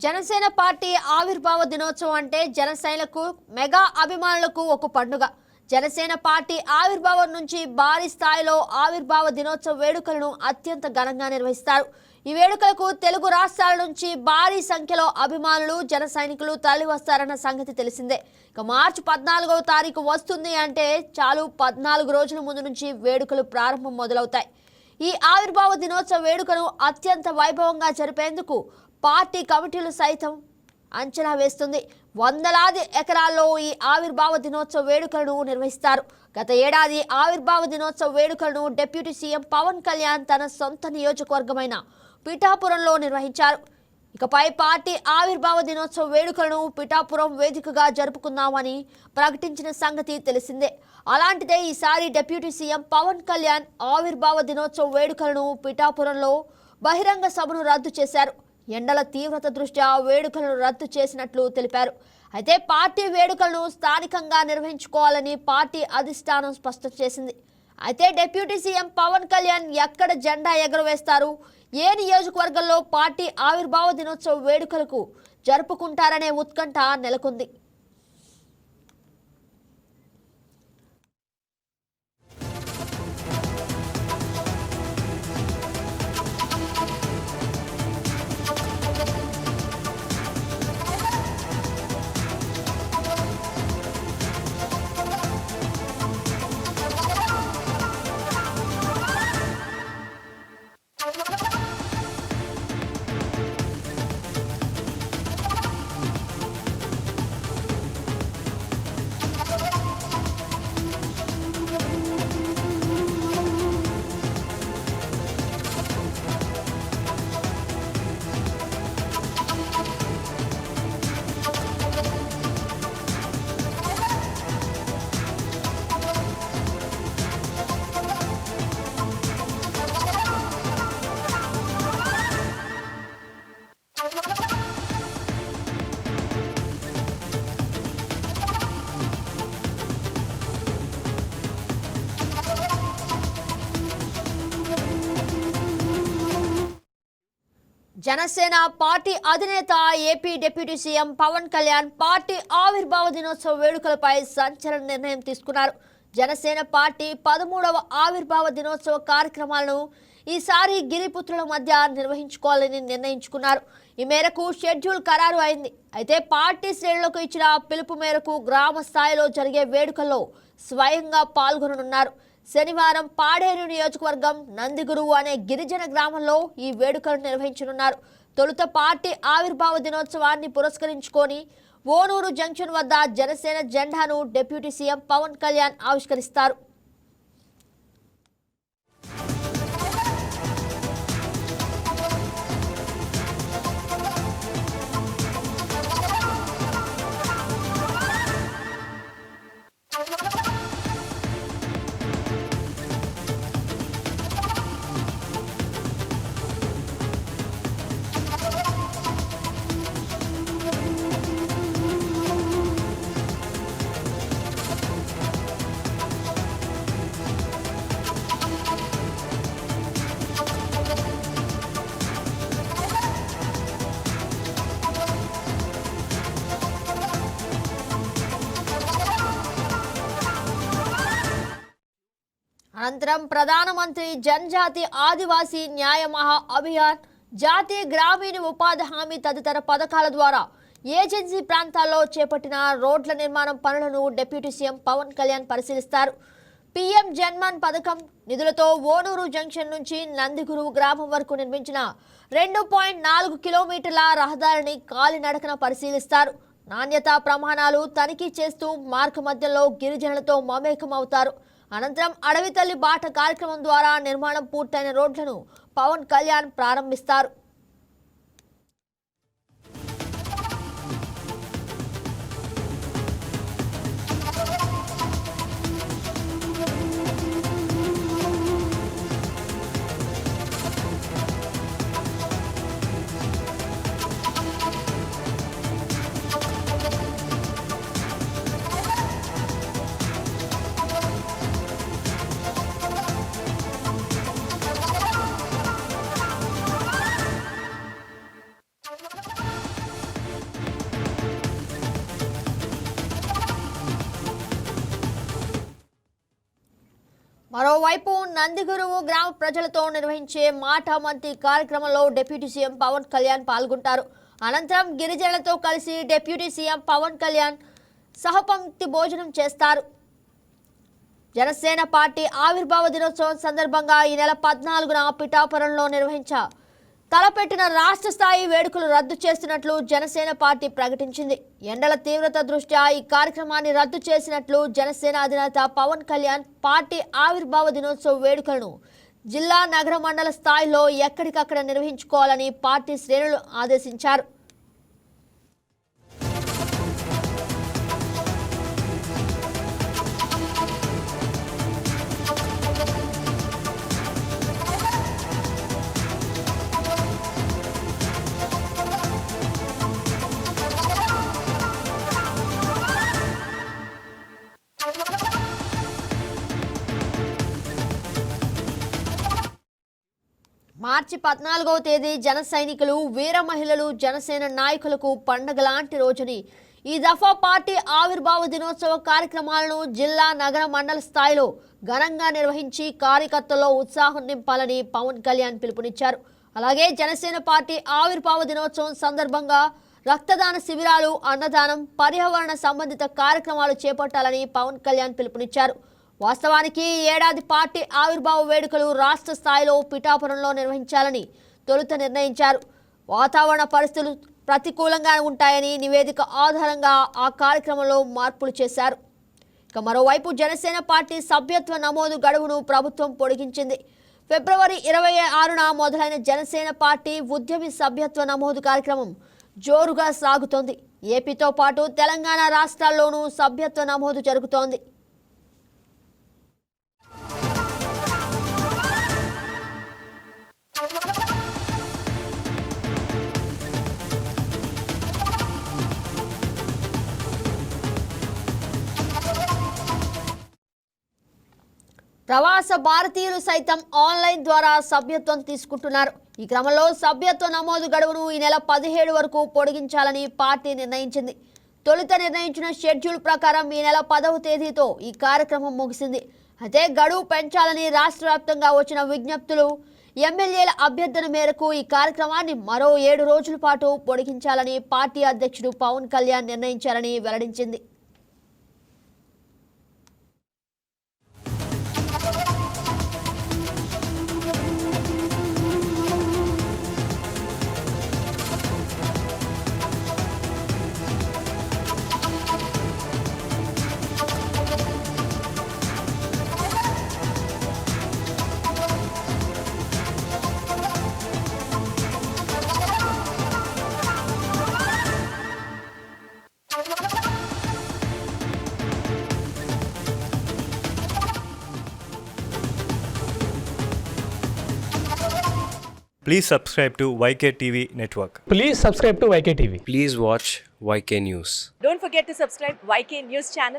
Janasena party ఆవిర్భావ దినోత్సవం అంటే జనసేనకు మెగా అభిమానులకు ఒక పండుగ. జనసేన పార్టీ ఆవిర్భావం నుంచి భారీ స్థాయిలో ఆవిర్భావ దినోత్సవ వేడుకలను అత్యంత ఘనంగా నిర్వహిస్తారు. ఈ వేడుకలకు తెలుగు రాష్ట్రాల నుంచి భారీ సంఖ్యలో అభిమానులు, జన సైనికులు తరలివస్తారన్న సంగతి తెలిసిందే. ఇక మార్చి 14వ తారీఖు వస్తుంది అంటే చాలు 14 రోజుల ముందు నుంచి వేడుకలు ప్రారంభం మొదలవుతాయి. ఈ ఆవిర్భావ దినోత్సవ వేడుకను అత్యంత వైభవంగా జరిపేందుకు పార్టీ కమిటీలు సైతం అంచనా వేస్తుంది. వందలాది ఎకరాల్లో ఈ ఆవిర్భావ దినోత్సవ వేడుకలను నిర్వహిస్తారు. గత ఏడాది ఆవిర్భావ దినోత్సవ వేడుకలను డిప్యూటీ సీఎం పవన్ కళ్యాణ్ తన సొంత నియోజకవర్గమైన పిఠాపురంలో నిర్వహించారు. ఇకపై పార్టీ ఆవిర్భావ దినోత్సవ వేడుకలను పిఠాపురం వేదికగా జరుపుకుందామని ప్రకటించిన సంగతి తెలిసిందే. అలాంటిదే ఈసారి డిప్యూటీ సీఎం పవన్ కళ్యాణ్ ఆవిర్భావ దినోత్సవ వేడుకలను పిఠాపురంలో బహిరంగ సభను రద్దు చేశారు. ఎండల తీవ్రత దృష్ట్యా వేడుకలను రద్దు చేసినట్లు తెలిపారు. అయితే పార్టీ వేడుకలను స్థానికంగా నిర్వహించుకోవాలని పార్టీ అధిష్టానం స్పష్టం చేసింది. అయితే డిప్యూటీ సీఎం పవన్ కళ్యాణ్ ఎక్కడ జెండా ఎగురవేస్తారు, ఏ నియోజకవర్గంలో పార్టీ ఆవిర్భావ దినోత్సవ వేడుకలకు జరుపుకుంటారనే ఉత్కంఠ నెలకొంది. జనసేన పార్టీ అధినేత AP deputy CM Pawan Kalyan party ఆవిర్భావ దినోత్సవ వేడుకలపై సంచలన నిర్ణయం తీసుకున్నారు. జనసేన పార్టీ 13వ ఆవిర్భావ దినోత్సవ కార్యక్రమాలను ఈసారి గిరిపుత్రుల మధ్య నిర్వహించుకోవాలని నిర్ణయించుకున్నారు. ఈ మేరకు షెడ్యూల్ ఖరారు అయింది. అయితే పార్టీ శ్రేణులకు ఇచ్చిన పిలుపు మేరకు గ్రామ స్థాయిలో జరిగే వేడుకల్లో స్వయంగా పాల్గొననున్నారు. శనివారం పాడేరు నియోజకవర్గం నందిగురువు అనే గిరిజన గ్రామంలో ఈ వేడుకలు నిర్వహించనున్నారు. తొలుత పార్టీ ఆవిర్భావ దినోత్సవాన్ని పురస్కరించుకొని ఓనూరు జంక్షన్ వద్ద జనసేన జెండాను డిప్యూటీ సీఎం పవన్ కళ్యాణ్ ఆవిష్కరిస్తారు. అనంతరం ప్రధానమంత్రి జనజాతి ఆదివాసీ న్యాయ మహా అభియాన్, జాతీయ గ్రామీణ ఉపాధి హామీ తదితర పథకాల ద్వారా ఏజెన్సీ ప్రాంతాల్లో చేపట్టిన రోడ్ల నిర్మాణం పనులను డిప్యూటీ సీఎం పవన్ కళ్యాణ్ పరిశీలిస్తారు. పీఎం జన్మన్ పథకం నిధులతో ఓనూరు జంక్షన్ నుంచి నందిగురువు గ్రామం వరకు నిర్మించిన 2.4 కిలోమీటర్ల రహదారిని కాలినడకన పరిశీలిస్తారు. నాణ్యతా ప్రమాణాలు తనిఖీ చేస్తూ మార్గ మధ్యలో గిరిజనులతో మమేకం అవుతారు. అనంతరం అడవి తల్లి బాట కార్యక్రమం ద్వారా నిర్మాణం పూర్తయిన రోడ్లను పవన్ కళ్యాణ్ ప్రారంభిస్తారు. మరోవైపు నందిగురువు గ్రామ ప్రజలతో నిర్వహించే మాట మంత్రి కార్యక్రమంలో డిప్యూటీ సీఎం పవన్ కళ్యాణ్ పాల్గొంటారు. అనంతరం గిరిజనులతో కలిసి డిప్యూటీ సీఎం పవన్ కళ్యాణ్ సహపంక్తి భోజనం చేస్తారు. జనసేన పార్టీ ఆవిర్భావ దినోత్సవం సందర్భంగా ఈ నెల 14న పిఠాపురంలో తలపెట్టిన రాష్ట్ర స్థాయి వేడుకలు రద్దు చేస్తున్నట్లు జనసేన పార్టీ ప్రకటించింది. ఎండల తీవ్రత దృష్ట్యా ఈ కార్యక్రమాన్ని రద్దు చేసినట్లు జనసేన అధినేత పవన్ కళ్యాణ్ పార్టీ ఆవిర్భావ దినోత్సవ వేడుకలను జిల్లా, నగర, మండల స్థాయిలో ఎక్కడికక్కడ నిర్వహించుకోవాలని పార్టీ శ్రేణులు ఆదేశించారు. మార్చి 14వ తేదీ జన సైనికులు, వీర మహిళలు, జనసేన నాయకులకు పండగ లాంటి రోజుని ఈ దఫా పార్టీ ఆవిర్భావ దినోత్సవ కార్యక్రమాలను జిల్లా, నగర, మండల స్థాయిలో ఘనంగా నిర్వహించి కార్యకర్తల్లో ఉత్సాహం నింపాలని పవన్ కళ్యాణ్ పిలుపునిచ్చారు. అలాగే జనసేన పార్టీ ఆవిర్భావ దినోత్సవం సందర్భంగా రక్తదాన శిబిరాలు, అన్నదానం, పర్యావరణ సంబంధిత కార్యక్రమాలు చేపట్టాలని పవన్ కళ్యాణ్ పిలుపునిచ్చారు. వాస్తవానికి ఈ ఏడాది పార్టీ ఆవిర్భావ వేడుకలు రాష్ట్ర స్థాయిలో పిఠాపురంలో నిర్వహించాలని తొలుత నిర్ణయించారు. వాతావరణ పరిస్థితులు ప్రతికూలంగా ఉంటాయని నివేదిక ఆధారంగా ఆ కార్యక్రమంలో మార్పులు చేశారు. ఇక మరోవైపు జనసేన పార్టీ సభ్యత్వ నమోదు గడువును ప్రభుత్వం పొడిగించింది. ఫిబ్రవరి 26న మొదలైన జనసేన పార్టీ ఉద్యమి సభ్యత్వ నమోదు కార్యక్రమం జోరుగా సాగుతోంది. ఏపీతో పాటు తెలంగాణ రాష్ట్రాల్లోనూ సభ్యత్వ నమోదు జరుగుతోంది. ప్రవాస భారతీయులు సైతం ఆన్లైన్ ద్వారా సభ్యత్వం తీసుకుంటున్నారు. ఈ క్రమంలో సభ్యత్వ నమోదు గడువును ఈ నెల 17 వరకు పొడిగించాలని పార్టీ నిర్ణయించింది. తొలుత నిర్ణయించిన షెడ్యూల్ ప్రకారం ఈ నెల 10వ తేదీతో ఈ కార్యక్రమం ముగిసింది. అయితే గడువు పెంచాలని రాష్ట్ర వ్యాప్తంగా వచ్చిన విజ్ఞప్తులు, ఎమ్మెల్యేల అభ్యర్థన మేరకు ఈ కార్యక్రమాన్ని మరో 7 రోజుల పాటు పొడిగించాలని పార్టీ అధ్యక్షుడు పవన్ కళ్యాణ్ నిర్ణయించారని వెల్లడించింది. Please subscribe to YK TV Network. Please subscribe to YK TV. Please watch YK News. Don't forget to subscribe YK News channel.